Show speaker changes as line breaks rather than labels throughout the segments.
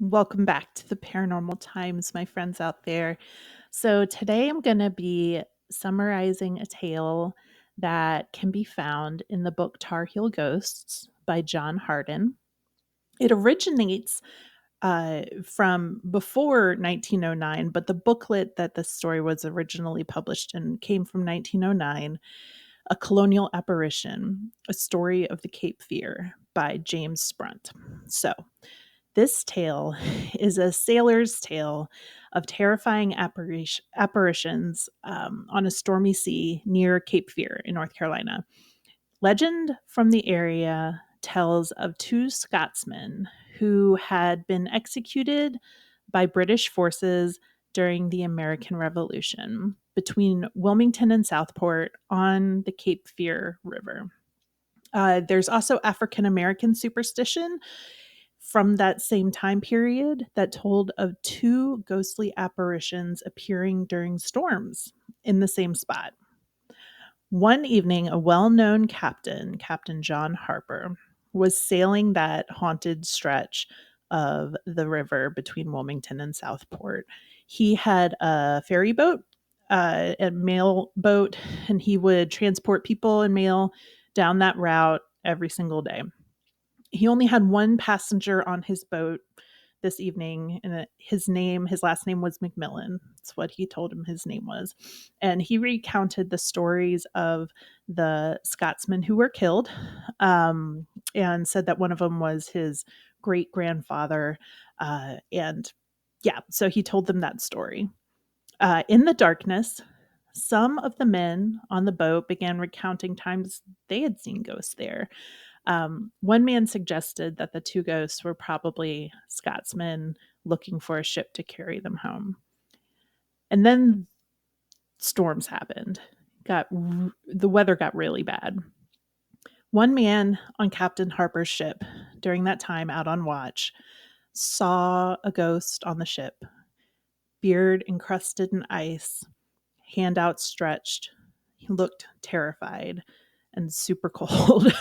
Welcome back to the Paranormal Times, my friends out there. So, today I'm going to be summarizing a tale that can be found in the book Tar Heel Ghosts by John Hardin. It originates from before 1909, but the booklet that this story was originally published in came from 1909, A Colonial Apparition, a story of the Cape Fear by James Sprunt. So, this tale is a sailor's tale of terrifying apparitions on a stormy sea near Cape Fear in North Carolina. Legend from the area tells of two Scotsmen who had been executed by British forces during the American Revolution between Wilmington and Southport on the Cape Fear River. There's also African American superstition from that same time period that told of two ghostly apparitions appearing during storms in the same spot. One evening, a well known captain, Captain John Harper, was sailing that haunted stretch of the river between Wilmington and Southport. He had a ferry boat, a mail boat, and he would transport people and mail down that route every single day. He only had one passenger on his boat this evening, and his last name was McMillan. That's what he told him his name was. And he recounted the stories of the Scotsmen who were killed, and said that one of them was his great grandfather. And yeah, so he told them that story. In the darkness, some of the men on the boat began recounting times they had seen ghosts there. One man suggested that the two ghosts were probably Scotsmen looking for a ship to carry them home. And then storms happened. The weather got really bad. One man on Captain Harper's ship during that time out on watch saw a ghost on the ship, beard encrusted in ice, hand outstretched. He looked terrified and super cold.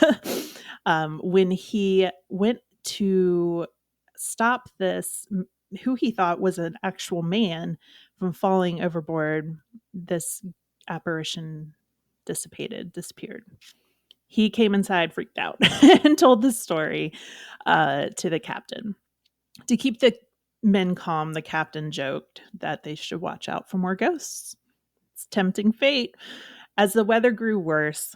When he went to stop this, who he thought was an actual man from falling overboard, this apparition disappeared. He came inside, freaked out, and told the story to the captain. To keep the men calm, the captain joked that they should watch out for more ghosts. It's tempting fate. As the weather grew worse,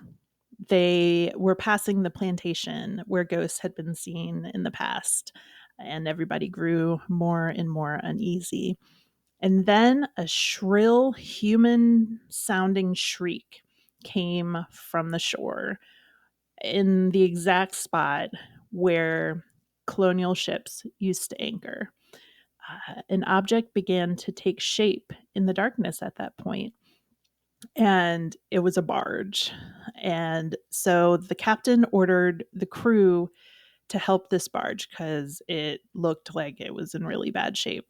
they were passing the plantation where ghosts had been seen in the past, and everybody grew more and more uneasy. And then a shrill human sounding shriek came from the shore in the exact spot where colonial ships used to anchor. An object began to take shape in the darkness at that point, and it was a barge. And so the captain ordered the crew to help this barge because it looked like it was in really bad shape.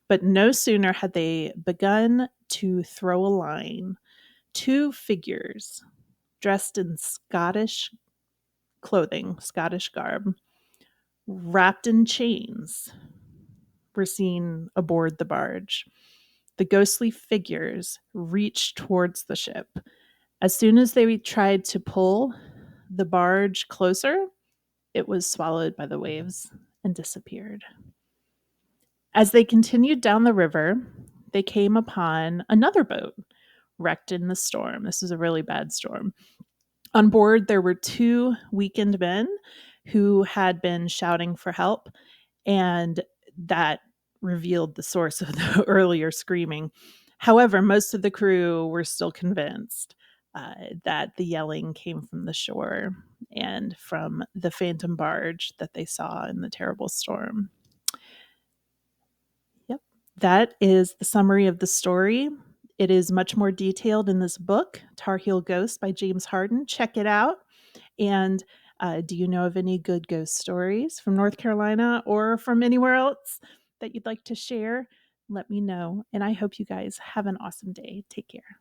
But no sooner had they begun to throw a line, two figures dressed in Scottish clothing, Scottish garb, wrapped in chains, were seen aboard the barge. The ghostly figures reached towards the ship. As soon as they tried to pull the barge closer, it was swallowed by the waves and disappeared. As they continued down the river, they came upon another boat wrecked in the storm. This is a really bad storm. On board, there were two weakened men who had been shouting for help, and that revealed the source of the earlier screaming. However, most of the crew were still convinced that the yelling came from the shore and from the phantom barge that they saw in the terrible storm. Yep, that is the summary of the story. It is much more detailed in this book, Tar Heel Ghosts by James Hardin. Check it out. And do you know of any good ghost stories from North Carolina or from anywhere else that you'd like to share? Let me know. And I hope you guys have an awesome day. Take care.